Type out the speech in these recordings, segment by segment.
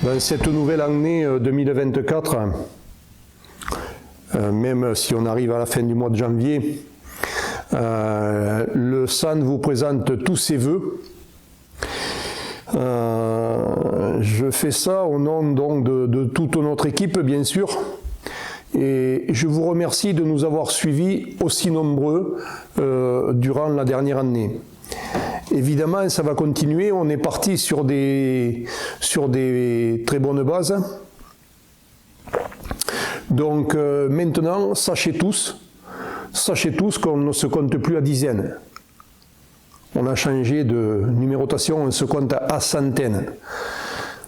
dans cette nouvelle année 2024, même si on arrive à la fin du mois de janvier, le SAN vous présente tous ses vœux. Je fais ça au nom donc de toute notre équipe, bien sûr, et je vous remercie de nous avoir suivis aussi nombreux durant la dernière année. Évidemment, ça va continuer. On est parti sur des très bonnes bases. Donc maintenant, sachez tous qu'on ne se compte plus à dizaines. On a changé de numérotation, on se compte à centaines.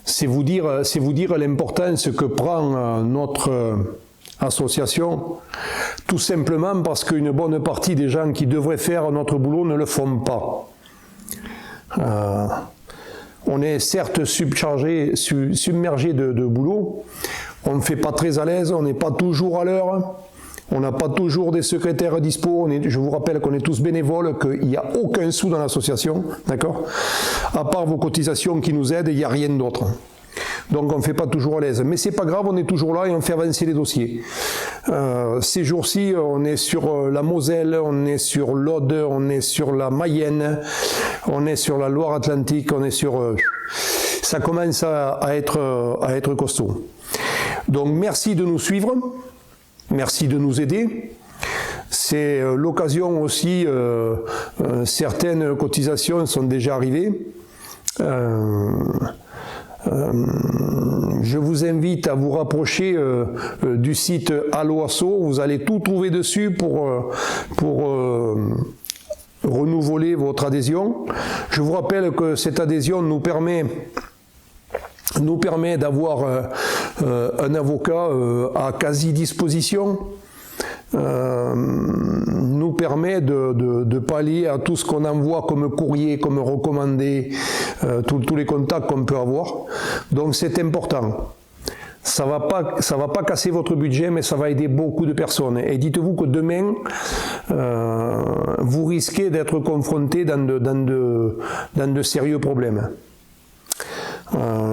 C'est vous dire l'importance que prend notre association, tout simplement parce qu'une bonne partie des gens qui devraient faire notre boulot ne le font pas. On est certes submergé de boulot, on ne fait pas très à l'aise, on n'est pas toujours à l'heure, on n'a pas toujours des secrétaires dispo, je vous rappelle qu'on est tous bénévoles, qu'il n'y a aucun sou dans l'association, d'accord ? À part vos cotisations qui nous aident, il n'y a rien d'autre. Donc on ne fait pas toujours à l'aise. Mais c'est pas grave, on est toujours là et on fait avancer les dossiers. Ces jours-ci, on est sur la Moselle, on est sur l'Aude, on est sur la Mayenne, on est sur la Loire-Atlantique, on est sur... ça commence à être costaud. Donc merci de nous suivre, merci de nous aider. C'est l'occasion aussi, certaines cotisations sont déjà arrivées. Je vous invite à vous rapprocher du site Alloasso. Vous allez tout trouver dessus pour renouveler votre adhésion. Je vous rappelle que cette adhésion nous permet d'avoir un avocat à quasi disposition. Nous permet de pallier à tout ce qu'on envoie comme courrier, comme recommandé, tous les contacts qu'on peut avoir. Donc c'est important. Ça va pas casser votre budget, mais ça va aider beaucoup de personnes. Et dites-vous que demain, vous risquez d'être confronté dans de sérieux problèmes.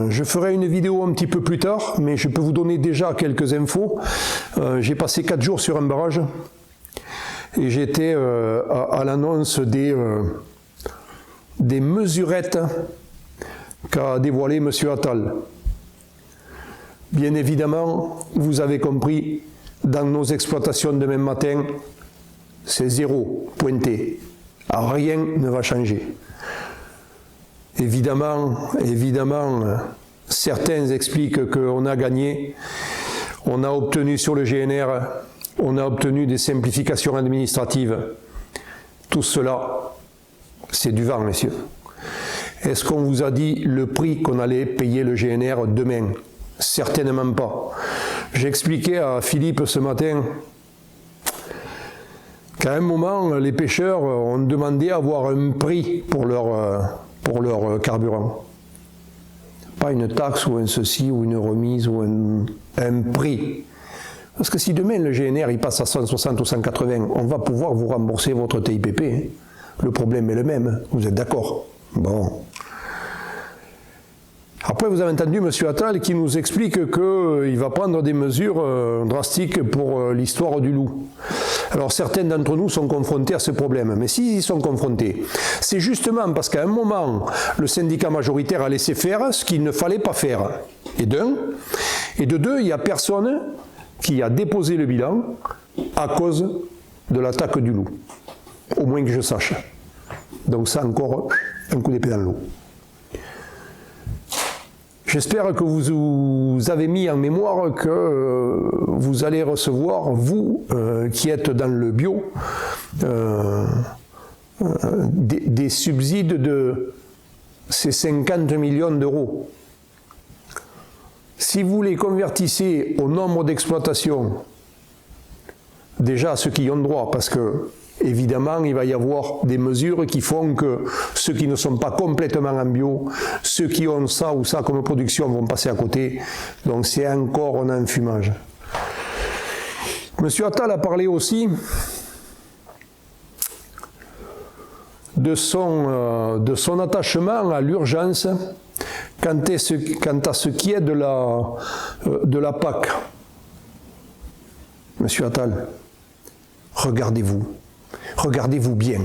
Je ferai une vidéo un petit peu plus tard, mais je peux vous donner déjà quelques infos. J'ai passé 4 jours sur un barrage et j'étais à l'annonce des mesurettes qu'a dévoilé M. Attal. Bien évidemment, vous avez compris, dans nos exploitations demain matin, c'est 0 pointé. Rien ne va changer. Évidemment, certains expliquent qu'on a gagné, on a obtenu sur le GNR, on a obtenu des simplifications administratives. Tout cela, c'est du vent, messieurs. Est-ce qu'on vous a dit le prix qu'on allait payer le GNR demain? Certainement pas. J'expliquais à Philippe ce matin qu'à un moment, les pêcheurs ont demandé à avoir un prix pour leur carburant. Pas une taxe ou un ceci ou une remise ou un prix. Parce que si demain le GNR il passe à 160 ou 180, on va pouvoir vous rembourser votre TIPP. Le problème est le même, vous êtes d'accord? Bon. Après, vous avez entendu M. Attal qui nous explique qu'il va prendre des mesures drastiques pour l'histoire du loup. Alors certains d'entre nous sont confrontés à ce problème, mais s'ils y sont confrontés, c'est justement parce qu'à un moment, le syndicat majoritaire a laissé faire ce qu'il ne fallait pas faire. Et de deux, il n'y a personne qui a déposé le bilan à cause de l'attaque du loup, au moins que je sache. Donc ça encore, un coup d'épée dans l'eau. J'espère que vous avez mis en mémoire que vous allez recevoir, vous qui êtes dans le bio, des subsides de ces 50 millions d'euros. Si vous les convertissez au nombre d'exploitations, déjà ceux qui y ont droit, parce que évidemment, il va y avoir des mesures qui font que ceux qui ne sont pas complètement en bio, ceux qui ont ça ou ça comme production vont passer à côté. Donc c'est encore un enfumage. M. Attal a parlé aussi de son attachement à l'urgence quant à ce qui est de la PAC. Monsieur Attal, regardez-vous bien.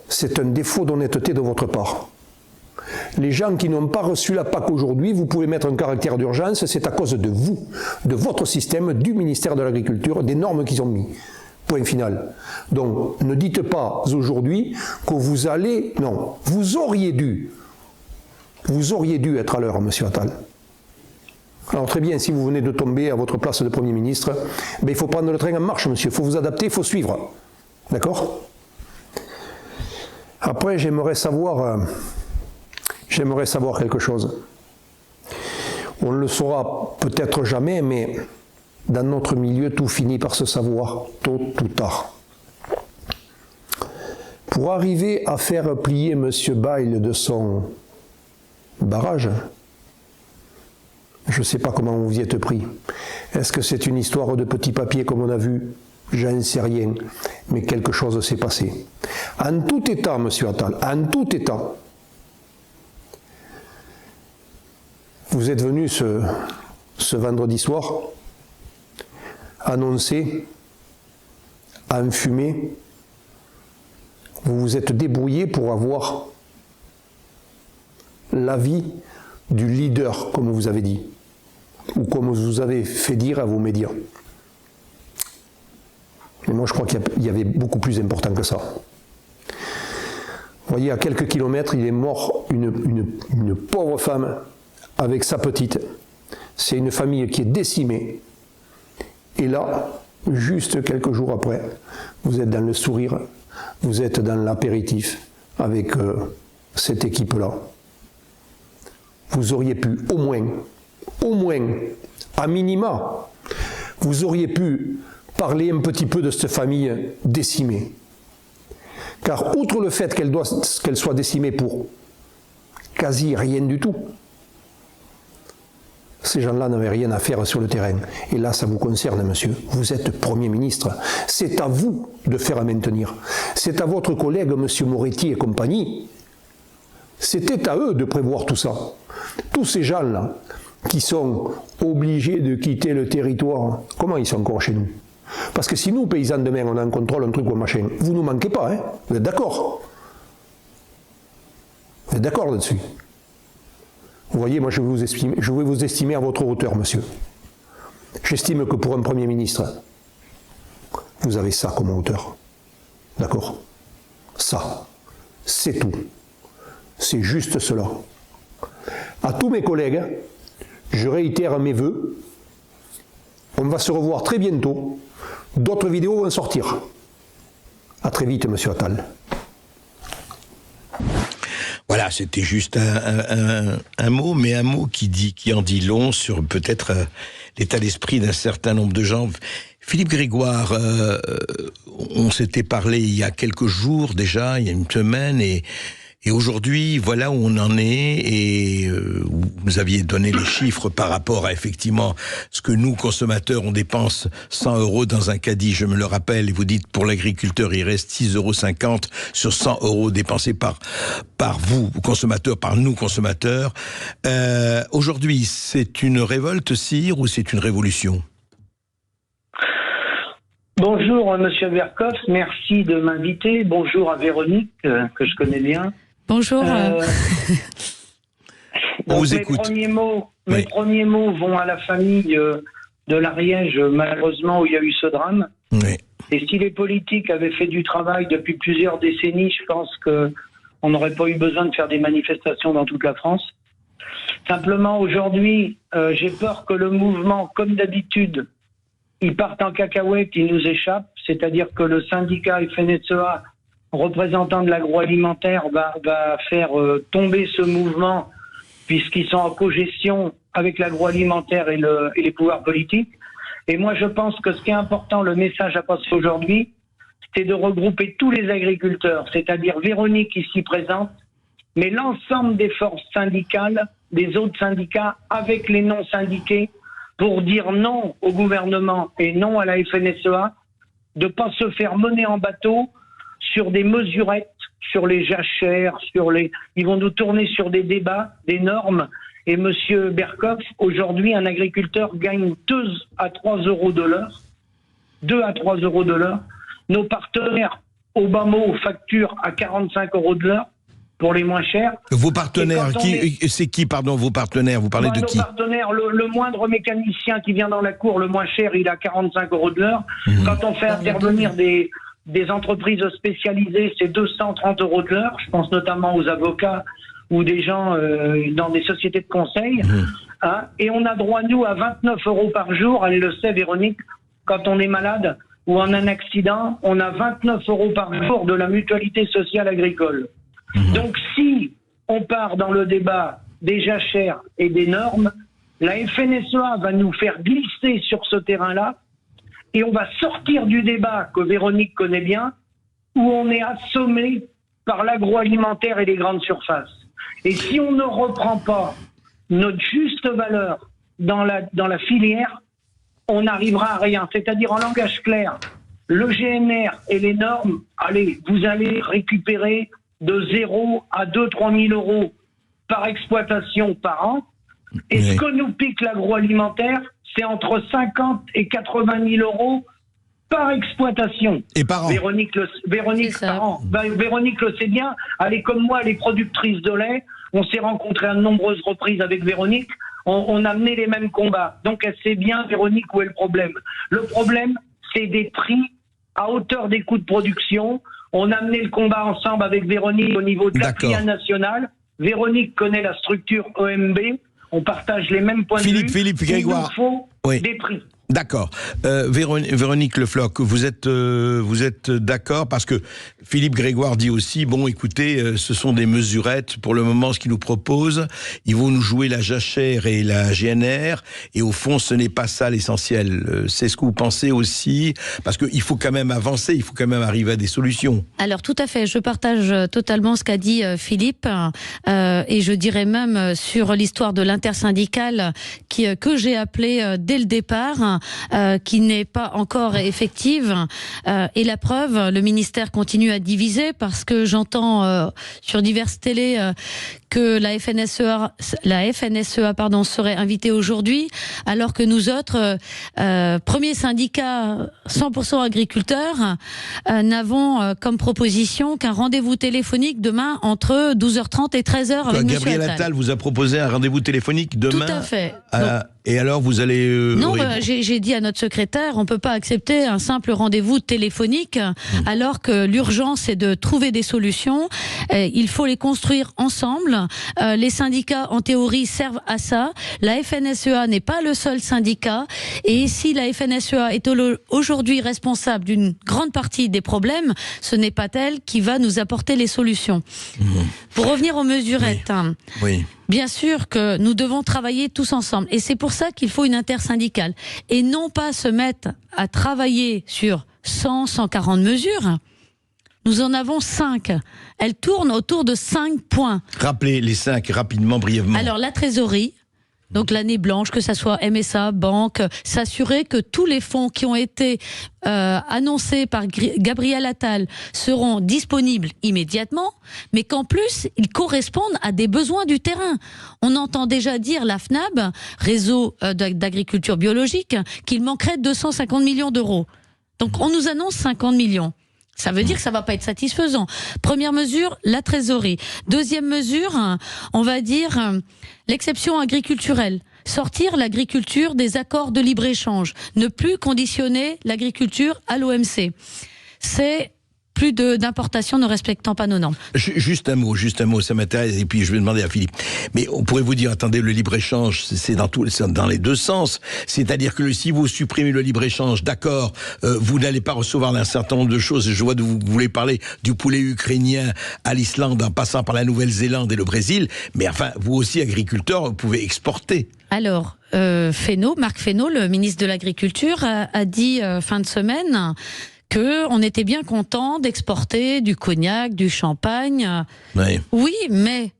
C'est un défaut d'honnêteté de votre part. Les gens qui n'ont pas reçu la PAC aujourd'hui, vous pouvez mettre un caractère d'urgence, c'est à cause de vous, de votre système, du ministère de l'Agriculture, des normes qu'ils ont mis. Point final. Donc, ne dites pas aujourd'hui que vous allez... Non, vous auriez dû être à l'heure, monsieur Attal. Alors très bien, si vous venez de tomber à votre place de Premier ministre, ben, il faut prendre le train en marche, monsieur. Il faut vous adapter, il faut suivre. D'accord ? Après, j'aimerais savoir quelque chose. On ne le saura peut-être jamais, mais dans notre milieu, tout finit par se savoir, tôt ou tard. Pour arriver à faire plier M. Bail de son barrage, je ne sais pas comment vous y êtes pris. Est-ce que c'est une histoire de petits papiers comme on a vu ? J'en sais rien, mais quelque chose s'est passé. En tout état, M. Attal, en tout état, vous êtes venu ce vendredi soir annoncer, enfumer, vous vous êtes débrouillé pour avoir l'avis du leader, comme vous avez dit, ou comme vous avez fait dire à vos médias. Mais moi, je crois qu'il y avait beaucoup plus important que ça. Vous voyez, à quelques kilomètres, il est mort une pauvre femme avec sa petite. C'est une famille qui est décimée. Et là, juste quelques jours après, vous êtes dans le sourire, vous êtes dans l'apéritif avec cette équipe-là. Vous auriez pu, au moins, à minima, vous auriez pu parler un petit peu de cette famille décimée. Car outre le fait qu'elle soit décimée pour quasi rien du tout, ces gens-là n'avaient rien à faire sur le terrain. Et là, ça vous concerne, monsieur. Vous êtes Premier ministre. C'est à vous de faire à maintenir. C'est à votre collègue, monsieur Moretti et compagnie. C'était à eux de prévoir tout ça. Tous ces gens-là qui sont obligés de quitter le territoire, comment ils sont encore chez nous ? Parce que si nous, paysans, demain, on a un contrôle, un truc ou un machin, vous ne nous manquez pas, hein ? Vous êtes d'accord ? Vous êtes d'accord là-dessus ? Vous voyez, moi je vais vous estimer à votre hauteur, monsieur. J'estime que pour un Premier ministre, vous avez ça comme hauteur. D'accord ? Ça. C'est tout. C'est juste cela. À tous mes collègues, je réitère mes vœux. On va se revoir très bientôt. D'autres vidéos vont sortir. À très vite, monsieur Attal. Voilà, c'était juste un mot, mais un mot qui en dit long sur peut-être l'état d'esprit d'un certain nombre de gens. Philippe Grégoire, on s'était parlé il y a quelques jours déjà, il y a une semaine, et aujourd'hui, voilà où on en est, et vous aviez donné les chiffres par rapport à effectivement ce que nous, consommateurs, on dépense 100 € dans un caddie, je me le rappelle, et vous dites pour l'agriculteur, il reste 6,50 € sur 100 € dépensés par vous, consommateurs, par nous, consommateurs. Aujourd'hui, c'est une révolte, sire, ou c'est une révolution ? Bonjour, monsieur Verkoff, merci de m'inviter. Bonjour à Véronique, que je connais bien. Bonjour. On vous écoute. Mes premiers mots vont à la famille de l'Ariège, malheureusement, où il y a eu ce drame. Oui. Et si les politiques avaient fait du travail depuis plusieurs décennies, je pense qu'on n'aurait pas eu besoin de faire des manifestations dans toute la France. Simplement, aujourd'hui, j'ai peur que le mouvement, comme d'habitude, il parte en cacahuète, il nous échappe. C'est-à-dire que le syndicat FNSEA, représentant de l'agroalimentaire, va faire tomber ce mouvement, puisqu'ils sont en cogestion avec l'agroalimentaire et les pouvoirs politiques. Et moi, je pense que ce qui est important, le message à passer aujourd'hui, c'est de regrouper tous les agriculteurs, c'est-à-dire Véronique ici présente, mais l'ensemble des forces syndicales, des autres syndicats, avec les non-syndiqués, pour dire non au gouvernement et non à la FNSEA, de ne pas se faire mener en bateau sur des mesurettes, sur les jachères, ils vont nous tourner sur des débats, des normes. Et Monsieur Berkoff, aujourd'hui, un agriculteur gagne 2 à 3 euros de l'heure. 2 à 3 euros de l'heure. Nos partenaires, au bas mot, facturent à 45 euros de l'heure pour les moins chers. Vos partenaires, c'est qui, pardon, vos partenaires? Vous parlez de qui? Nos partenaires, le moindre mécanicien qui vient dans la cour, le moins cher, il a 45 euros de l'heure. Quand on fait intervenir des entreprises spécialisées, c'est 230 euros de l'heure. Je pense notamment aux avocats ou des gens dans des sociétés de conseil. Hein, et on a droit, nous, à 29 euros par jour. Elle le sait, Véronique, quand on est malade ou en un accident, on a 29 euros par jour de la mutualité sociale agricole. Donc, si on part dans le débat des jachères et des normes, la FNSEA va nous faire glisser sur ce terrain-là et on va sortir du débat que Véronique connaît bien, où on est assommé par l'agroalimentaire et les grandes surfaces. Et si on ne reprend pas notre juste valeur dans la filière, on n'arrivera à rien. C'est-à-dire, en langage clair, le GNR et les normes, allez, vous allez récupérer de 0 à 2-3 000 euros par exploitation par an. Et ce que nous pique l'agroalimentaire, c'est entre 50 et 80 000 euros par exploitation. Et par an. Véronique par an. Véronique le sait bien. Elle est comme moi, elle est productrice de lait. On s'est rencontrés à de nombreuses reprises avec Véronique. On a mené les mêmes combats. Donc elle sait bien, Véronique, où est le problème. Le problème, c'est des prix à hauteur des coûts de production. On a mené le combat ensemble avec Véronique au niveau de la filière nationale. Véronique connaît la structure OMB. On partage les mêmes points de vue. Philippe Grégoire. Il nous faut des prix. D'accord. Véronique Le Floch, vous êtes d'accord, parce que Philippe Grégoire dit aussi, bon, écoutez, ce sont des mesurettes pour le moment, ce qu'ils nous proposent. Ils vont nous jouer la jachère et la GNR, et au fond, ce n'est pas ça l'essentiel. C'est ce que vous pensez aussi, parce qu'il faut quand même avancer, il faut quand même arriver à des solutions. Alors, tout à fait. Je partage totalement ce qu'a dit Philippe, et je dirais même sur l'histoire de l'intersyndicale que j'ai appelée dès le départ, qui n'est pas encore effective. Et la preuve, le ministère continue à diviser, parce que j'entends sur diverses télés que la FNSEA serait invitée aujourd'hui, alors que nous autres, premier syndicat 100% agriculteurs, n'avons comme proposition qu'un rendez-vous téléphonique demain entre 12h30 et 13h avec Gabriel Attal vous a proposé un rendez-vous téléphonique demain. Tout à fait. Et alors, vous allez... non, j'ai dit à notre secrétaire, on peut pas accepter un simple rendez-vous téléphonique, alors que l'urgence est de trouver des solutions. Il faut les construire ensemble. Les syndicats, en théorie, servent à ça. La FNSEA n'est pas le seul syndicat. Et si la FNSEA est aujourd'hui responsable d'une grande partie des problèmes, ce n'est pas elle qui va nous apporter les solutions. Pour revenir aux mesurettes... Oui. Bien sûr que nous devons travailler tous ensemble. Et c'est pour ça qu'il faut une intersyndicale. Et non pas se mettre à travailler sur 100, 140 mesures. Nous en avons 5. Elles tournent autour de 5 points. Rappelez les 5 rapidement, brièvement. Alors, la trésorerie. Donc l'année blanche, que ça soit MSA, banque, s'assurer que tous les fonds qui ont été annoncés par Gabriel Attal seront disponibles immédiatement, mais qu'en plus, ils correspondent à des besoins du terrain. On entend déjà dire, la FNAB, réseau d'agriculture biologique, qu'il manquerait 250 millions d'euros. Donc on nous annonce 50 millions. Ça veut dire que ça va pas être satisfaisant. Première mesure, la trésorerie. Deuxième mesure, on va dire l'exception agriculturelle. Sortir l'agriculture des accords de libre-échange. Ne plus conditionner l'agriculture à l'OMC. C'est plus d'importations ne respectant pas nos normes. Juste un mot, ça m'intéresse, et puis je vais demander à Philippe. Mais on pourrait vous dire, attendez, le libre-échange, c'est dans les deux sens. C'est-à-dire que si vous supprimez le libre-échange, d'accord, vous n'allez pas recevoir un certain nombre de choses. Je vois que vous voulez parler du poulet ukrainien à l'Islande, en passant par la Nouvelle-Zélande et le Brésil. Mais enfin, vous aussi, agriculteurs, vous pouvez exporter. Alors, Marc Fesneau, le ministre de l'Agriculture, a dit fin de semaine qu'on était bien content d'exporter du cognac, du champagne. Oui, mais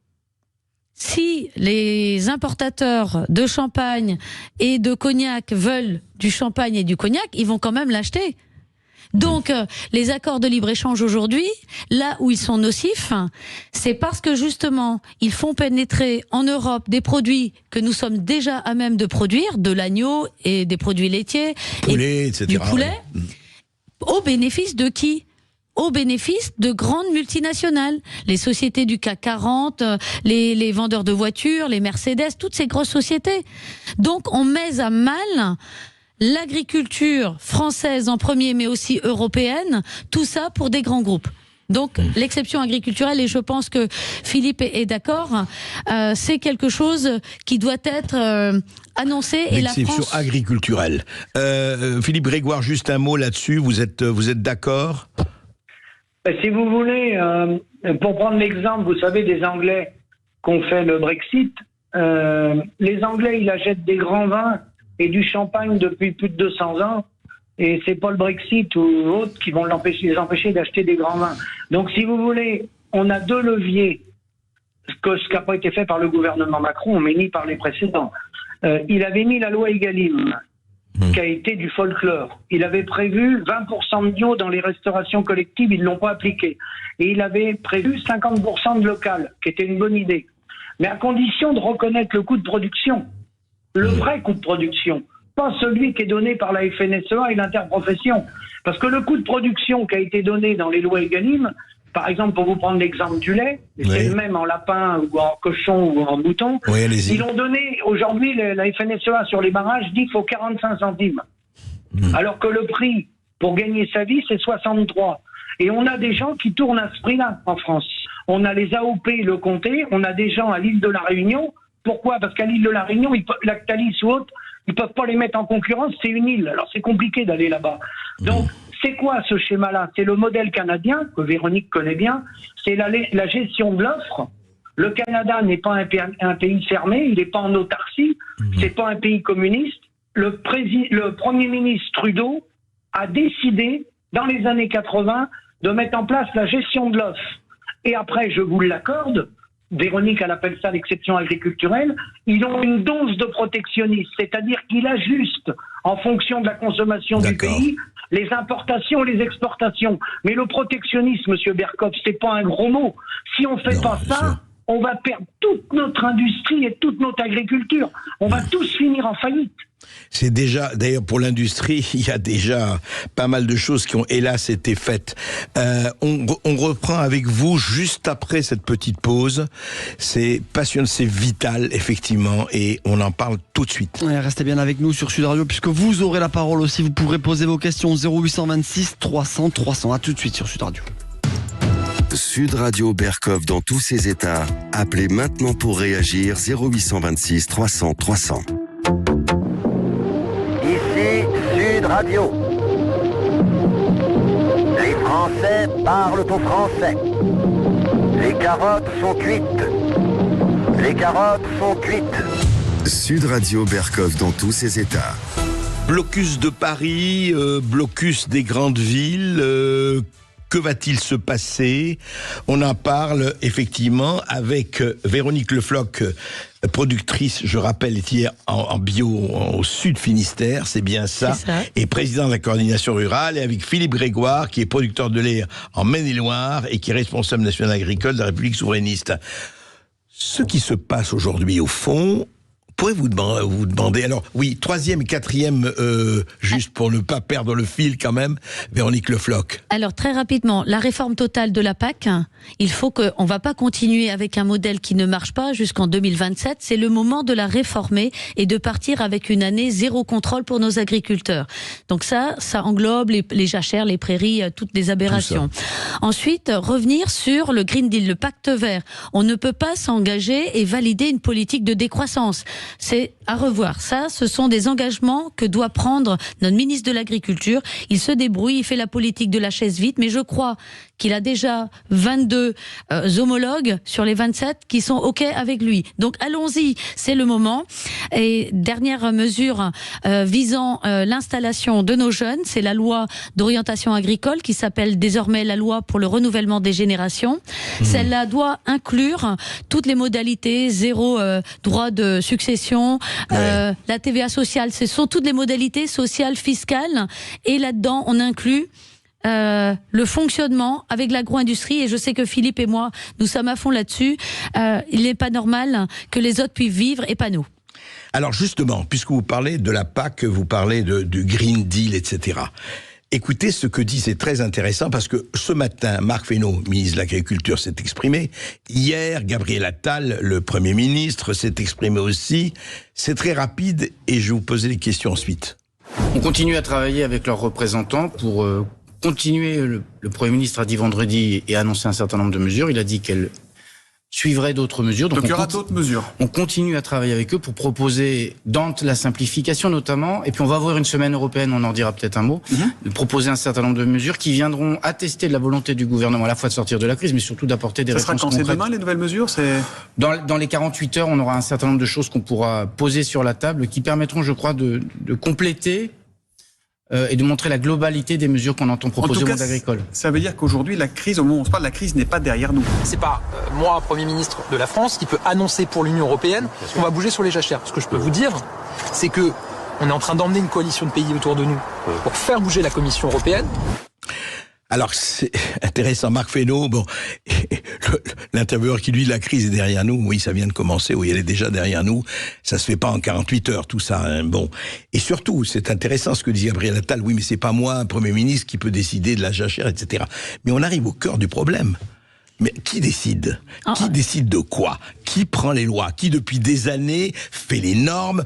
si les importateurs de champagne et de cognac veulent du champagne et du cognac, ils vont quand même l'acheter. Donc, les accords de libre-échange aujourd'hui, là où ils sont nocifs, c'est parce que justement, ils font pénétrer en Europe des produits que nous sommes déjà à même de produire, de l'agneau et des produits laitiers, poulet, etc. du poulet, Ouais. au bénéfice de qui ? Au bénéfice de grandes multinationales, les sociétés du CAC 40, les vendeurs de voitures, les Mercedes, toutes ces grosses sociétés. Donc on met à mal l'agriculture française en premier, mais aussi européenne, tout ça pour des grands groupes. Donc l'exception agriculturelle, et je pense que Philippe est d'accord, c'est quelque chose qui doit être annoncé. Et la L'exception France... agriculturelle. Philippe Grégoire, juste un mot là-dessus, vous êtes d'accord ? Si vous voulez, pour prendre l'exemple, vous savez, des Anglais qu'on fait le Brexit, les Anglais, ils achètent des grands vins et du champagne depuis plus de 200 ans, et c'est pas le Brexit ou autre qui vont les empêcher d'acheter des grands vins. Donc, si vous voulez, on a deux leviers, ce qui n'a pas été fait par le gouvernement Macron, mais ni par les précédents. Il avait mis la loi Egalim, qui a été du folklore. Il avait prévu 20% de bio dans les restaurations collectives, ils ne l'ont pas appliqué. Et il avait prévu 50% de local, qui était une bonne idée. Mais à condition de reconnaître le coût de production. Le vrai coût de production. Pas celui qui est donné par la FNSEA et l'interprofession. Parce que le coût de production qui a été donné dans les lois Egalim, par exemple, pour vous prendre l'exemple du lait, c'est le même en lapin ou en cochon ou en mouton. Oui, allez-y. Ils ont donné, aujourd'hui, la FNSEA sur les barrages dit qu'il faut 45 centimes. Alors que le prix pour gagner sa vie, c'est 63. Et on a des gens qui tournent à ce prix-là en France. On a les AOP, le comté, on a des gens à l'île de la Réunion. Pourquoi ? Parce qu'à l'île de la Réunion, Lactalis ou autre, ils peuvent pas les mettre en concurrence, c'est une île. Alors c'est compliqué d'aller là-bas. Donc, c'est quoi ce schéma-là ? C'est le modèle canadien, que Véronique connaît bien, c'est la gestion de l'offre. Le Canada n'est pas un pays fermé, il n'est pas en autarcie, c'est pas un pays communiste. Le Premier ministre Trudeau a décidé, dans les années 80, de mettre en place la gestion de l'offre. Et après, je vous l'accorde, Véronique, elle appelle ça l'exception agriculturelle, ils ont une dose de protectionnisme, c'est-à-dire qu'ils ajustent en fonction de la consommation du pays les importations et les exportations. Mais le protectionnisme, Monsieur Berkov, c'est pas un gros mot. Si on fait pas ça, on va perdre toute notre industrie et toute notre agriculture. On va tous finir en faillite. C'est déjà, d'ailleurs pour l'industrie, il y a déjà pas mal de choses qui ont hélas été faites. On reprend avec vous juste après cette petite pause. C'est passionnant, c'est vital effectivement, et on en parle tout de suite. Ouais, restez bien avec nous sur Sud Radio puisque vous aurez la parole aussi. Vous pourrez poser vos questions 0826 300 300. À tout de suite sur Sud Radio. Sud Radio Berkov dans tous ses états. Appelez maintenant pour réagir 0826 300 300. Ici Sud Radio. Les Français parlent au français. Les carottes sont cuites. Les carottes sont cuites. Sud Radio Berkov dans tous ses états. Blocus de Paris, blocus des grandes villes, que va-t-il se passer ? On en parle effectivement avec Véronique Le Floch, productrice, je rappelle, hier en bio au Sud Finistère, c'est bien ça, et président de la coordination rurale, et avec Philippe Grégoire, qui est producteur de lait en Maine-et-Loire et qui est responsable national agricole de la République souverainiste. Ce qui se passe aujourd'hui, au fond, pourrez-vous vous demander, alors oui, troisième et quatrième, juste pour ne pas perdre le fil quand même, Véronique Le Floch. Alors très rapidement, la réforme totale de la PAC, il faut qu'on ne va pas continuer avec un modèle qui ne marche pas jusqu'en 2027, c'est le moment de la réformer et de partir avec une année zéro contrôle pour nos agriculteurs. Donc ça englobe les jachères, les prairies, toutes les aberrations. Ensuite, revenir sur le Green Deal, le pacte vert. On ne peut pas s'engager et valider une politique de décroissance. C'est à revoir. Ça, ce sont des engagements que doit prendre notre ministre de l'Agriculture. Il se débrouille, il fait la politique de la chaise vide, mais je crois qu'il a déjà 22 homologues sur les 27 qui sont OK avec lui. Donc allons-y, c'est le moment. Et dernière mesure visant l'installation de nos jeunes, c'est la loi d'orientation agricole qui s'appelle désormais la loi pour le renouvellement des générations. Celle-là doit inclure toutes les modalités, zéro droit de succession, la TVA sociale, ce sont toutes les modalités sociales, fiscales, et là-dedans on inclut le fonctionnement avec l'agro-industrie, et je sais que Philippe et moi, nous sommes à fond là-dessus. Il n'est pas normal que les autres puissent vivre et pas nous. Alors justement, puisque vous parlez de la PAC, vous parlez du Green Deal, etc. Écoutez ce que dit, c'est très intéressant, parce que ce matin, Marc Fesneau, ministre de l'Agriculture, s'est exprimé. Hier, Gabriel Attal, le Premier ministre, s'est exprimé aussi. C'est très rapide et je vais vous poser les questions ensuite. On continue à travailler avec leurs représentants pour continuer. Le Premier ministre a dit vendredi et a annoncé un certain nombre de mesures. Il a dit qu'elle suivrait d'autres mesures. Donc il y aura d'autres mesures. On continue à travailler avec eux pour proposer dans la simplification notamment, et puis on va avoir une semaine européenne, on en dira peut-être un mot, de proposer un certain nombre de mesures qui viendront attester de la volonté du gouvernement à la fois de sortir de la crise, mais surtout d'apporter des réponses concrètes. Ça sera quand? C'est demain les nouvelles mesures? Dans les 48 heures, on aura un certain nombre de choses qu'on pourra poser sur la table qui permettront, je crois, de compléter et de montrer la globalité des mesures qu'on entend proposer au monde agricole. Ça veut dire qu'aujourd'hui, la crise, au moment où on se parle, la crise n'est pas derrière nous. C'est pas moi, Premier ministre de la France, qui peut annoncer pour l'Union européenne qu'on va bouger sur les jachères. Ce que je peux vous dire, c'est que on est en train d'emmener une coalition de pays autour de nous pour faire bouger la Commission européenne. Alors, c'est intéressant, Marc Fesneau, bon, l'intervieweur qui lui dit la crise est derrière nous, oui, ça vient de commencer, oui, elle est déjà derrière nous, ça se fait pas en 48 heures, tout ça, hein, bon. Et surtout, c'est intéressant ce que dit Gabriel Attal, oui, mais c'est pas moi, Premier ministre, qui peut décider de la jachère, etc. Mais on arrive au cœur du problème. Mais qui décide? Qui décide de quoi? Qui prend les lois? Qui depuis des années fait les normes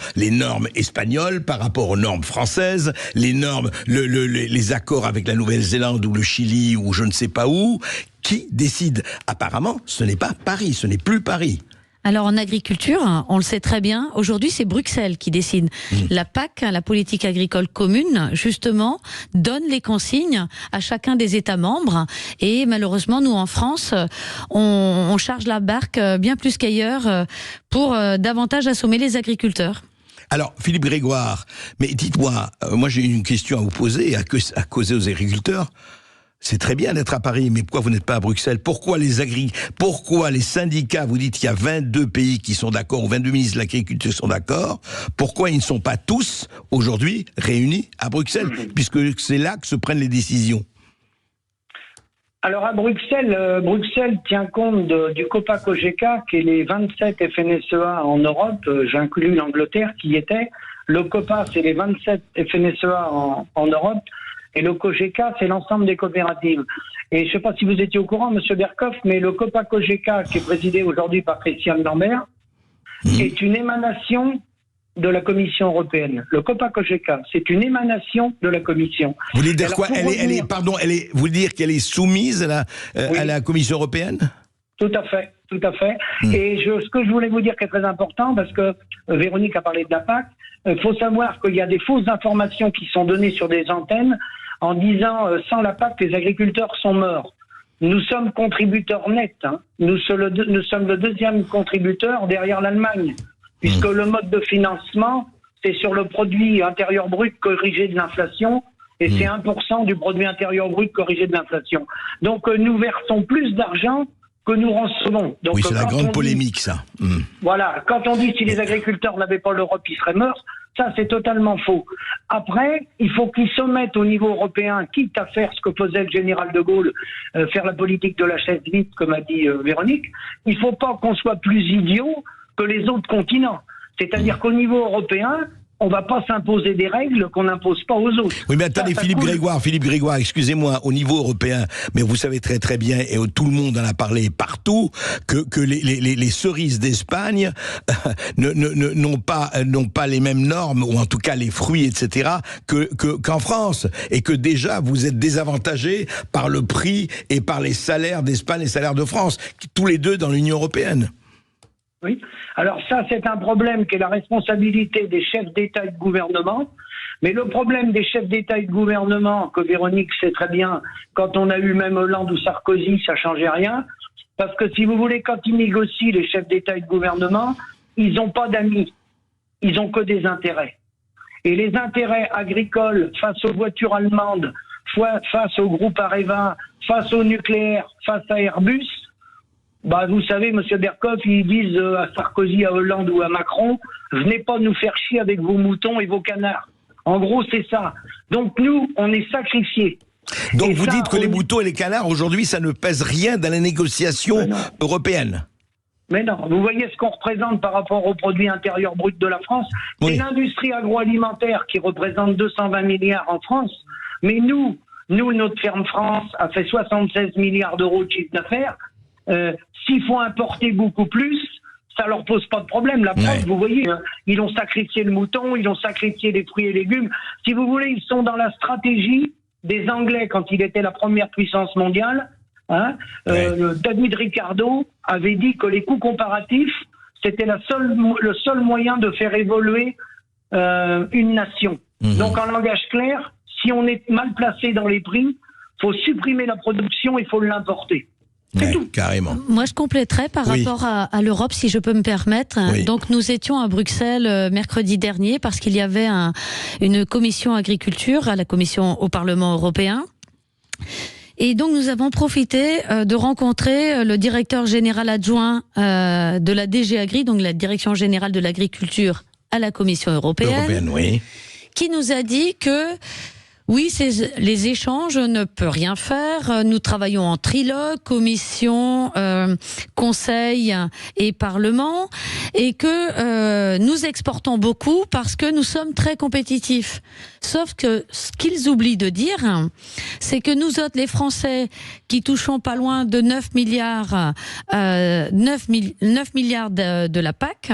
espagnoles par rapport aux normes françaises, les normes, les accords avec la Nouvelle-Zélande ou le Chili ou je ne sais pas où? Qui décide? Apparemment, ce n'est pas Paris, ce n'est plus Paris. Alors en agriculture, on le sait très bien, aujourd'hui c'est Bruxelles qui décide. La PAC, la politique agricole commune, justement, donne les consignes à chacun des États membres. Et malheureusement, nous en France, on charge la barque bien plus qu'ailleurs pour davantage assommer les agriculteurs. Alors, Philippe Grégoire, mais dites-moi, moi j'ai une question à vous poser, à causer aux agriculteurs. C'est très bien d'être à Paris, mais pourquoi vous n'êtes pas à Bruxelles? Pourquoi les syndicats, vous dites qu'il y a 22 pays qui sont d'accord, ou 22 ministres de l'agriculture sont d'accord, pourquoi ils ne sont pas tous, aujourd'hui, réunis à Bruxelles? Puisque c'est là que se prennent les décisions. Alors à Bruxelles tient compte du COPA-COGECA, qui est les 27 FNSEA en Europe, j'inclus l'Angleterre qui y était. Le COPA, c'est les 27 FNSEA en Europe. Et le COGECA, c'est l'ensemble des coopératives. Et je ne sais pas si vous étiez au courant, Monsieur Berkoff, mais le COPA-COGECA, qui est présidé aujourd'hui par Christiane Lambert, est une émanation de la Commission européenne. Le COPA-COGECA, c'est une émanation de la Commission. Vous voulez dire quoi? Vous voulez dire qu'elle est soumise à la Commission européenne? Tout à fait, tout à fait. Et ce que je voulais vous dire qui est très important, parce que Véronique a parlé de la PAC, il faut savoir qu'il y a des fausses informations qui sont données sur des antennes en disant sans la PAC, les agriculteurs sont morts. Nous sommes contributeurs nets. Hein. Nous sommes le deuxième contributeur derrière l'Allemagne, puisque le mode de financement, c'est sur le produit intérieur brut corrigé de l'inflation, et c'est 1% du produit intérieur brut corrigé de l'inflation. Donc nous versons plus d'argent que nous recevons. Donc, oui, c'est la grande polémique, ça. Voilà, quand on dit si les agriculteurs n'avaient pas l'Europe, ils seraient morts, ça c'est totalement faux. Après, il faut qu'ils se mettent au niveau européen, quitte à faire ce que faisait le général de Gaulle, faire la politique de la chaise vide, comme a dit Véronique. Il ne faut pas qu'on soit plus idiots que les autres continents. C'est-à-dire qu'au niveau européen, on ne va pas s'imposer des règles qu'on n'impose pas aux autres. Oui, mais attendez, Philippe Grégoire, excusez-moi, au niveau européen, mais vous savez très très bien, et tout le monde en a parlé partout, que les cerises d'Espagne n'ont pas les mêmes normes, ou en tout cas les fruits, etc., qu'en France, et que déjà vous êtes désavantagés par le prix et par les salaires d'Espagne et les salaires de France, tous les deux dans l'Union européenne. Oui. Alors ça, c'est un problème qui est la responsabilité des chefs d'État et de gouvernement. Mais le problème des chefs d'État et de gouvernement, que Véronique sait très bien, quand on a eu même Hollande ou Sarkozy, ça changeait rien. Parce que si vous voulez, quand ils négocient, les chefs d'État et de gouvernement, ils n'ont pas d'amis. Ils n'ont que des intérêts. Et les intérêts agricoles face aux voitures allemandes, face au groupe Areva, face au nucléaire, face à Airbus, bah, vous savez, Monsieur Berkoff, ils disent à Sarkozy, à Hollande ou à Macron, venez pas nous faire chier avec vos moutons et vos canards. En gros, c'est ça. Donc nous, on est sacrifiés. Donc Et vous ça, dites que les moutons et les canards, aujourd'hui, ça ne pèse rien dans la négociation européenne. Mais non, vous voyez ce qu'on représente par rapport au produit intérieur brut de la France. Oui. C'est l'industrie agroalimentaire qui représente 220 milliards en France. Mais nous, notre ferme France a fait 76 milliards d'euros de chiffre d'affaires. S'il faut importer beaucoup plus, ça leur pose pas de problème. La preuve, vous voyez, ils ont sacrifié le mouton, ils ont sacrifié les fruits et légumes. Si vous voulez, ils sont dans la stratégie des Anglais quand il était la première puissance mondiale. David Ricardo avait dit que les coûts comparatifs, c'était le seul moyen de faire évoluer une nation. Donc en langage clair, si on est mal placé dans les prix, faut supprimer la production et il faut l'importer. C'est tout. Carrément. Moi, je compléterais par rapport à l'Europe, si je peux me permettre. Oui. Donc, nous étions à Bruxelles mercredi dernier parce qu'il y avait une commission agriculture à la commission au Parlement européen. Et donc, nous avons profité de rencontrer le directeur général adjoint de la DG Agri, donc la Direction générale de l'agriculture à la Commission européenne, qui nous a dit que oui, les échanges ne peuvent rien faire. Nous travaillons en trilogue, commission, conseil et parlement, et que nous exportons beaucoup parce que nous sommes très compétitifs. Sauf que ce qu'ils oublient de dire, c'est que nous autres, les Français, qui touchons pas loin de 9 milliards, 9 milliards de la PAC,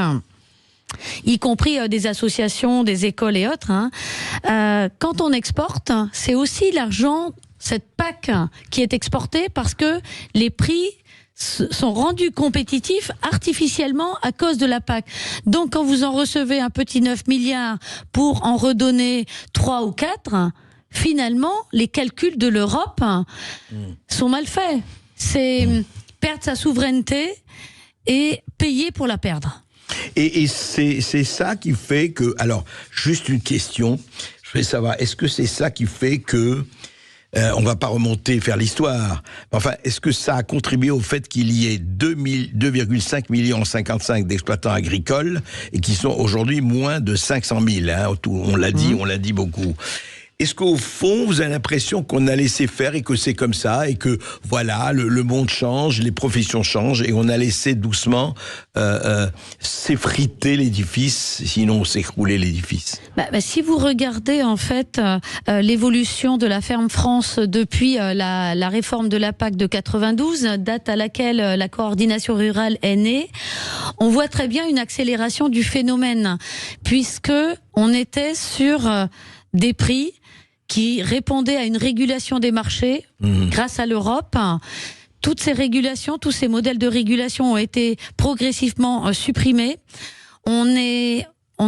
y compris des associations, des écoles et autres, quand on exporte, c'est aussi l'argent, cette PAC qui est exportée parce que les prix sont rendus compétitifs artificiellement à cause de la PAC. Donc quand vous en recevez un petit 9 milliards pour en redonner 3 ou 4, finalement, les calculs de l'Europe sont mal faits. C'est perdre sa souveraineté et payer pour la perdre. Et c'est ça qui fait que... Alors, juste une question, je voulais savoir, est-ce que c'est ça qui fait que... on va pas remonter, faire l'histoire, enfin, est-ce que ça a contribué au fait qu'il y ait 2,5 millions 55 d'exploitants agricoles et qui sont aujourd'hui moins de 500 000, on l'a dit beaucoup. Est-ce qu'au fond, vous avez l'impression qu'on a laissé faire et que c'est comme ça et que, voilà, le monde change, les professions changent et on a laissé doucement s'effriter l'édifice, sinon s'écrouler l'édifice? Si vous regardez, en fait, l'évolution de la ferme France depuis la réforme de la PAC de 92, date à laquelle la coordination rurale est née, on voit très bien une accélération du phénomène, puisque on était sur des prix qui répondaient à une régulation des marchés grâce à l'Europe. Toutes ces régulations, tous ces modèles de régulation ont été progressivement supprimés. On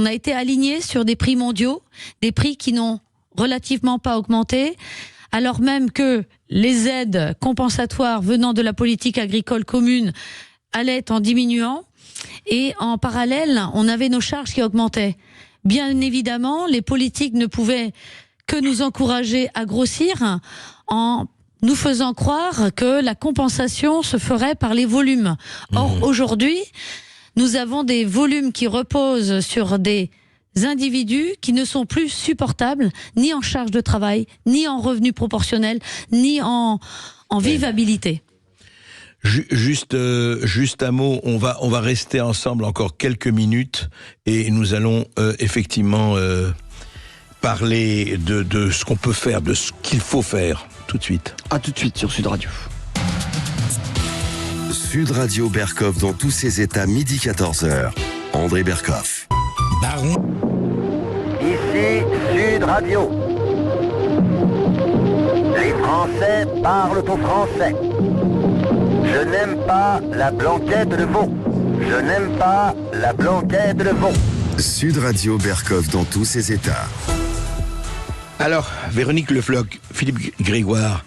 a été aligné sur des prix mondiaux, des prix qui n'ont relativement pas augmenté, alors même que les aides compensatoires venant de la politique agricole commune allaient en diminuant, et en parallèle, on avait nos charges qui augmentaient. Bien évidemment, les politiques ne pouvaient que nous encourager à grossir en nous faisant croire que la compensation se ferait par les volumes. Or, aujourd'hui, nous avons des volumes qui reposent sur des individus qui ne sont plus supportables, ni en charge de travail, ni en revenus proportionnels, ni en vivabilité. Juste un mot, on va rester ensemble encore quelques minutes et nous allons effectivement parler de ce qu'on peut faire, de ce qu'il faut faire tout de suite. À tout de suite sur Sud Radio. Sud Radio Berkov dans tous ses états, midi 14h. André Berkov. Baron. Ici Sud Radio. Les Français parlent au français. Je n'aime pas la blanquette de veau. Je n'aime pas la blanquette de veau. Sud Radio Berkov dans tous ses états. Alors, Véronique Le Floch, Philippe Grégoire,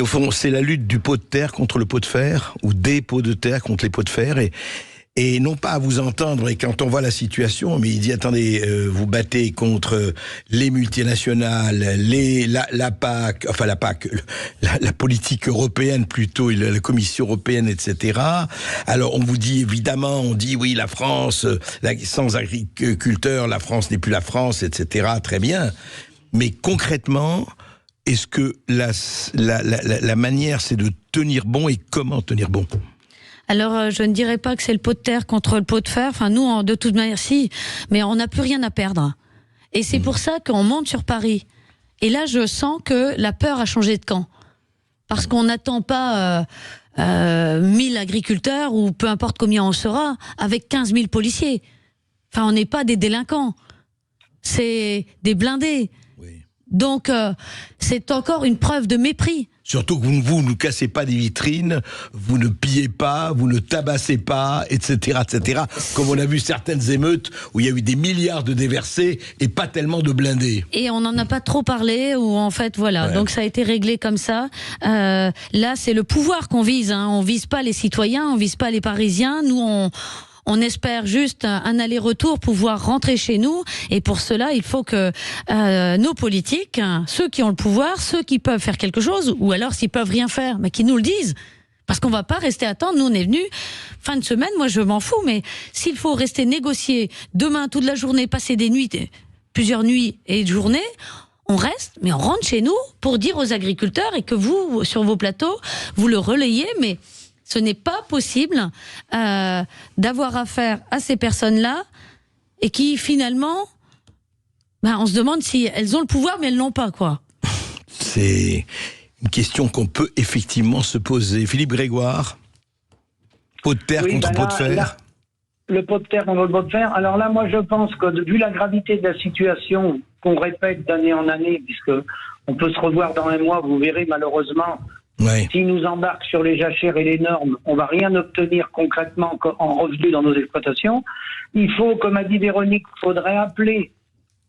au fond, c'est la lutte du pot de terre contre le pot de fer, ou des pots de terre contre les pots de fer, et non pas à vous entendre, et quand on voit la situation, mais il dit, attendez, vous battez contre les multinationales, la PAC, enfin la PAC, la politique européenne plutôt, et la Commission européenne, etc. Alors on vous dit, évidemment, on dit, oui, la France, sans agriculteurs, la France n'est plus la France, etc. Très bien. Mais concrètement, est-ce que la manière, c'est de tenir bon, et comment tenir bon ? Alors, je ne dirais pas que c'est le pot de terre contre le pot de fer. Enfin, nous, de toute manière, si. Mais on n'a plus rien à perdre. Et c'est pour ça qu'on monte sur Paris. Et là, je sens que la peur a changé de camp. Parce qu'on n'attend pas 1000 agriculteurs, ou peu importe combien on sera, avec 15 000 policiers. Enfin, on n'est pas des délinquants. C'est des blindés. Oui. Donc, c'est encore une preuve de mépris. Surtout que vous ne cassez pas des vitrines, vous ne pillez pas, vous ne tabassez pas, etc., etc. Comme on a vu certaines émeutes où il y a eu des milliards de déversés et pas tellement de blindés. Et on n'en a pas trop parlé, ou en fait, voilà. Ouais. Donc ça a été réglé comme ça. Là, c'est le pouvoir qu'on vise. Hein. On vise pas les citoyens, on vise pas les Parisiens. Nous, on espère juste un aller-retour, pouvoir rentrer chez nous. Et pour cela, il faut que nos politiques, ceux qui ont le pouvoir, ceux qui peuvent faire quelque chose, ou alors s'ils peuvent rien faire, mais qui nous le disent. Parce qu'on va pas rester à attendre. Nous, on est venus fin de semaine. Moi, je m'en fous. Mais s'il faut rester négocier demain toute la journée, passer des nuits, plusieurs nuits et journées, on reste, mais on rentre chez nous pour dire aux agriculteurs, et que vous, sur vos plateaux, vous le relayez, mais ce n'est pas possible d'avoir affaire à ces personnes-là, et qui, finalement, on se demande si elles ont le pouvoir, mais elles l'ont pas, quoi. C'est une question qu'on peut effectivement se poser. Philippe Grégoire, pot de terre contre pot de fer. Le pot de terre contre le pot de fer. Alors là, moi, je pense que vu la gravité de la situation qu'on répète d'année en année, puisque on peut se revoir dans un mois, vous verrez, malheureusement, ouais. S'ils nous embarquent sur les jachères et les normes, on va rien obtenir concrètement en revenu dans nos exploitations. Il faut, comme a dit Véronique, il faudrait appeler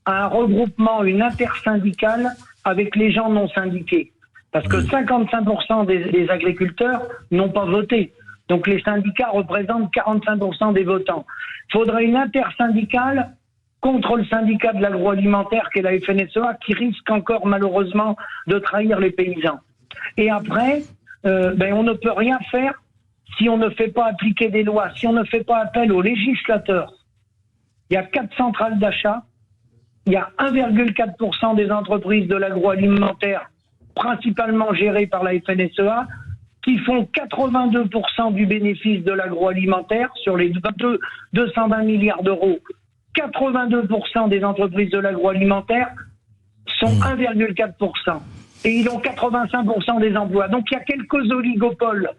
à un regroupement, une intersyndicale avec les gens non syndiqués. Parce que 55% des agriculteurs n'ont pas voté. Donc les syndicats représentent 45% des votants. Il faudrait une intersyndicale contre le syndicat de l'agroalimentaire qu'est la FNSEA, qui risque encore malheureusement de trahir les paysans. Et après, on ne peut rien faire si on ne fait pas appliquer des lois, si on ne fait pas appel aux législateurs. Il y a 4 centrales d'achat, il y a 1,4% des entreprises de l'agroalimentaire, principalement gérées par la FNSEA, qui font 82% du bénéfice de l'agroalimentaire sur les 220 milliards d'euros. 82% des entreprises de l'agroalimentaire sont 1,4%. Et ils ont 85% des emplois. Donc il y a quelques oligopoles.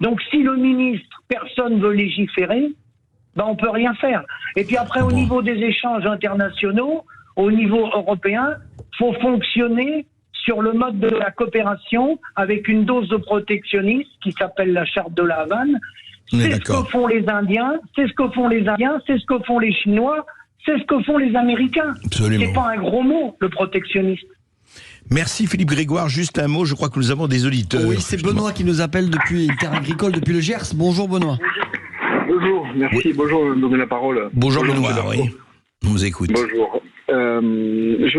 Donc si le ministre, personne ne veut légiférer, on peut rien faire. Et puis après, au niveau des échanges internationaux, au niveau européen, faut fonctionner sur le mode de la coopération avec une dose de protectionnisme qui s'appelle la charte de la Havane. C'est ce que font les Indiens, c'est ce que font les Indiens, c'est ce que font les Chinois, c'est ce que font les Américains. Absolument. C'est pas un gros mot, le protectionnisme. Merci Philippe Grégoire. Juste un mot, je crois que nous avons des auditeurs. Oui, c'est Benoît qui nous appelle depuis Terre Agricole, depuis le Gers. Bonjour Benoît. Bonjour, merci. Oui. Bonjour de me donner la parole. Bonjour Benoît, oui. On vous écoute. Bonjour. Je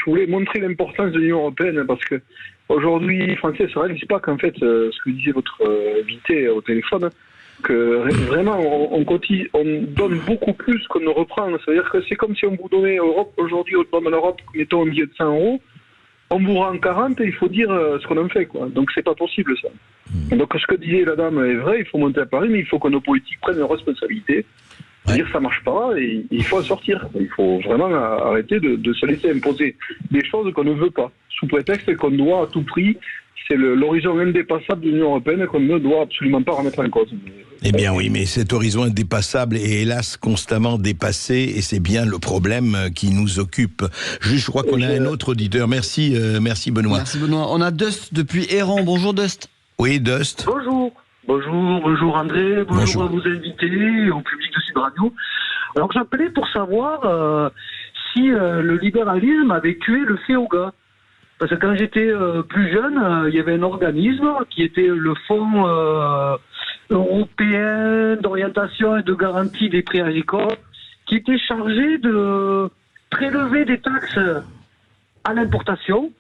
voulais montrer l'importance de l'Union européenne, parce que aujourd'hui, les Français se réalisent pas qu'en fait, ce que disait votre invité au téléphone, que vraiment on donne beaucoup plus qu'on ne reprend. C'est-à-dire que c'est comme si on vous donnait Europe, aujourd'hui on donne à l'Europe, mettons un billet de 100 €, on vous rend 40 et il faut dire ce qu'on en fait, quoi. Donc c'est pas possible ça. Donc ce que disait la dame est vrai, il faut monter à Paris, mais il faut que nos politiques prennent leurs responsabilités. C'est-à-dire que ça marche pas et il faut en sortir. Il faut vraiment arrêter de se laisser imposer des choses qu'on ne veut pas, sous prétexte qu'on doit à tout prix. C'est l'horizon indépassable de l'Union européenne qu'on ne doit absolument pas remettre en cause. Eh bien oui, mais cet horizon indépassable est hélas constamment dépassé, et c'est bien le problème qui nous occupe. Juste, je crois qu'on a un autre auditeur. Merci Benoît. Merci Benoît. On a Dust depuis Héran. Bonjour Dust. Oui, Dust. Bonjour André, bonjour à vos invités, au public de Sud Radio. Alors j'appelais pour savoir si le libéralisme avait tué le FEOGA. Parce que quand j'étais plus jeune, il y avait un organisme qui était le Fonds européen d'orientation et de garantie des prix agricoles, qui était chargé de prélever des taxes à l'importation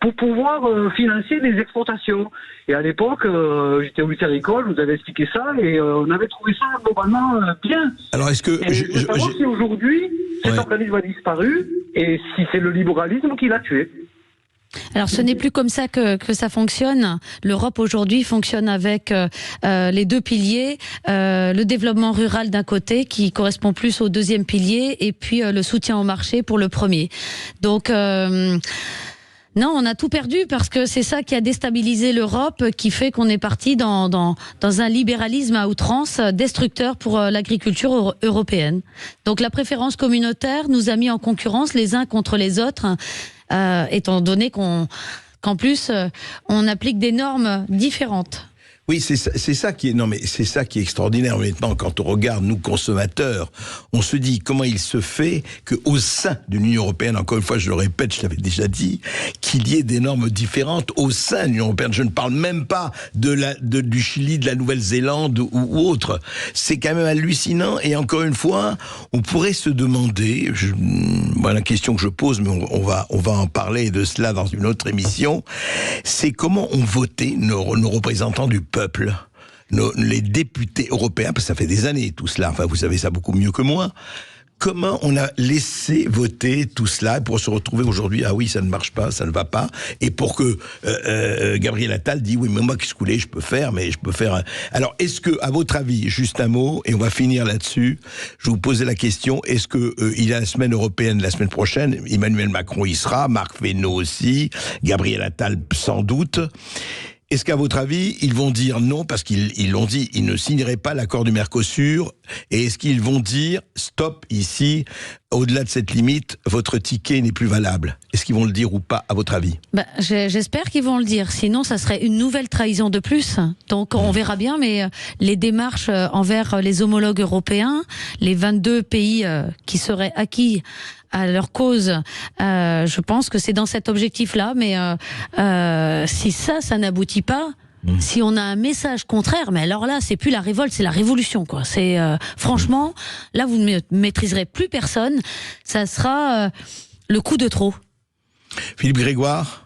pour pouvoir financer des exportations. Et à l'époque, j'étais au lycée agricole, vous avez expliqué ça, et on avait trouvé ça globalement bien. Alors est-ce que... si aujourd'hui, cet organisme a disparu, et si c'est le libéralisme qui l'a tué. Alors ce n'est plus comme ça que ça fonctionne. L'Europe aujourd'hui fonctionne avec les deux piliers, le développement rural d'un côté qui correspond plus au deuxième pilier et puis le soutien au marché pour le premier. Donc non, on a tout perdu parce que c'est ça qui a déstabilisé l'Europe, qui fait qu'on est parti dans un libéralisme à outrance destructeur pour l'agriculture européenne. Donc la préférence communautaire nous a mis en concurrence les uns contre les autres, étant donné qu'en plus on applique des normes différentes. Oui, c'est ça qui est extraordinaire. Honnêtement, quand on regarde, nous, consommateurs, on se dit comment il se fait qu'au sein de l'Union européenne, encore une fois, je le répète, je l'avais déjà dit, qu'il y ait des normes différentes au sein de l'Union européenne. Je ne parle même pas du Chili, de la Nouvelle-Zélande ou autre. C'est quand même hallucinant. Et encore une fois, on pourrait se demander, voilà la question que je pose, mais on va en parler de cela dans une autre émission, c'est comment ont voté nos représentants du peuple, les députés européens, parce que ça fait des années tout cela, enfin vous savez ça beaucoup mieux que moi, comment on a laissé voter tout cela pour se retrouver aujourd'hui, ah oui ça ne marche pas, ça ne va pas, et pour que Gabriel Attal dit oui mais moi qu'est-ce que je peux faire, mais je peux faire... Alors est-ce que, à votre avis, juste un mot, et on va finir là-dessus, je vous posais la question, est-ce que il y a la semaine européenne la semaine prochaine, Emmanuel Macron y sera, Marc Fesneau aussi, Gabriel Attal sans doute. Est-ce qu'à votre avis, ils vont dire non, parce qu'ils l'ont dit, ils ne signeraient pas l'accord du Mercosur, et est-ce qu'ils vont dire stop ici, au-delà de cette limite, votre ticket n'est plus valable? Est-ce qu'ils vont le dire ou pas, à votre avis? J'espère qu'ils vont le dire, sinon ça serait une nouvelle trahison de plus. Donc on verra bien, mais les démarches envers les homologues européens, les 22 pays qui seraient acquis à leur cause, je pense que c'est dans cet objectif-là, mais si ça n'aboutit pas, si on a un message contraire, mais alors là, c'est plus la révolte, c'est la révolution, quoi. C'est franchement, là, vous ne maîtriserez plus personne. Ça sera le coup de trop. Philippe Grégoire.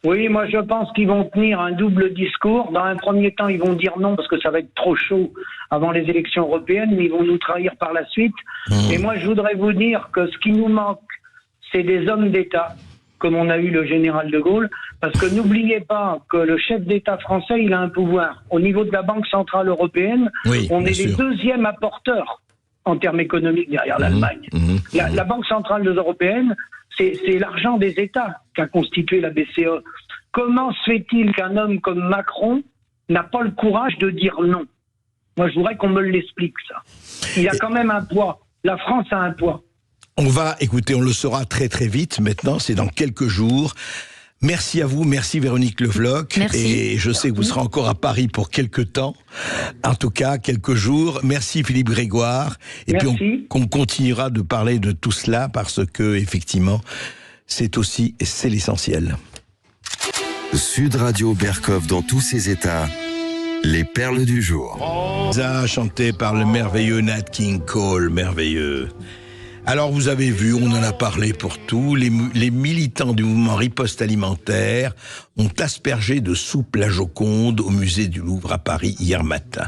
Oui, moi je pense qu'ils vont tenir un double discours. Dans un premier temps, ils vont dire non parce que ça va être trop chaud avant les élections européennes, mais ils vont nous trahir par la suite. Et moi je voudrais vous dire que ce qui nous manque, c'est des hommes d'État, comme on a eu le général de Gaulle, parce que n'oubliez pas que le chef d'État français, il a un pouvoir. Au niveau de la Banque Centrale Européenne, on est les deuxièmes apporteurs en termes économiques derrière l'Allemagne. La Banque Centrale Européenne, c'est l'argent des États qu'a constitué la BCE. Comment se fait-il qu'un homme comme Macron n'a pas le courage de dire non? Moi, je voudrais qu'on me l'explique, ça. Il a quand même un poids. La France a un poids. On le saura très très vite maintenant, c'est dans quelques jours. Merci à vous, merci Véronique Le Floch. Merci. Et je sais que vous serez encore à Paris pour quelques temps, en tout cas quelques jours. Merci Philippe Grégoire. Et merci. Puis on continuera de parler de tout cela parce que effectivement, c'est l'essentiel. Sud Radio Berkov dans tous ses états. Les perles du jour. Chanté par le merveilleux Nat King Cole, merveilleux. Alors vous avez vu, on en a parlé pour tout, les militants du mouvement Riposte Alimentaire ont aspergé de soupe la Joconde au musée du Louvre à Paris hier matin.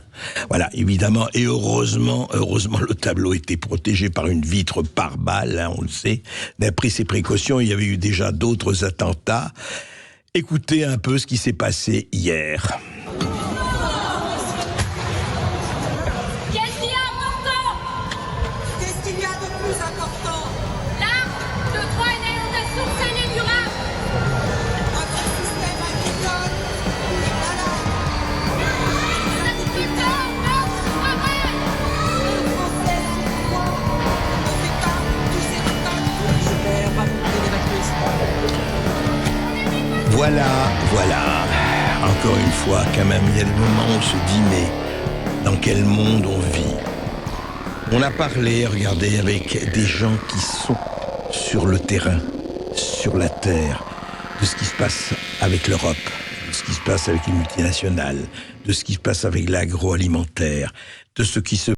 Voilà, évidemment, et heureusement le tableau était protégé par une vitre pare-balles, on le sait. D'après ces précautions, il y avait eu déjà d'autres attentats. Écoutez un peu ce qui s'est passé hier. Voilà. Encore une fois, quand même, il y a des moments où on se dit, mais dans quel monde on vit? On a parlé, regardez, avec des gens qui sont sur le terrain, sur la terre, de ce qui se passe avec l'Europe, de ce qui se passe avec les multinationales, de ce qui se passe avec l'agroalimentaire, de ce qui se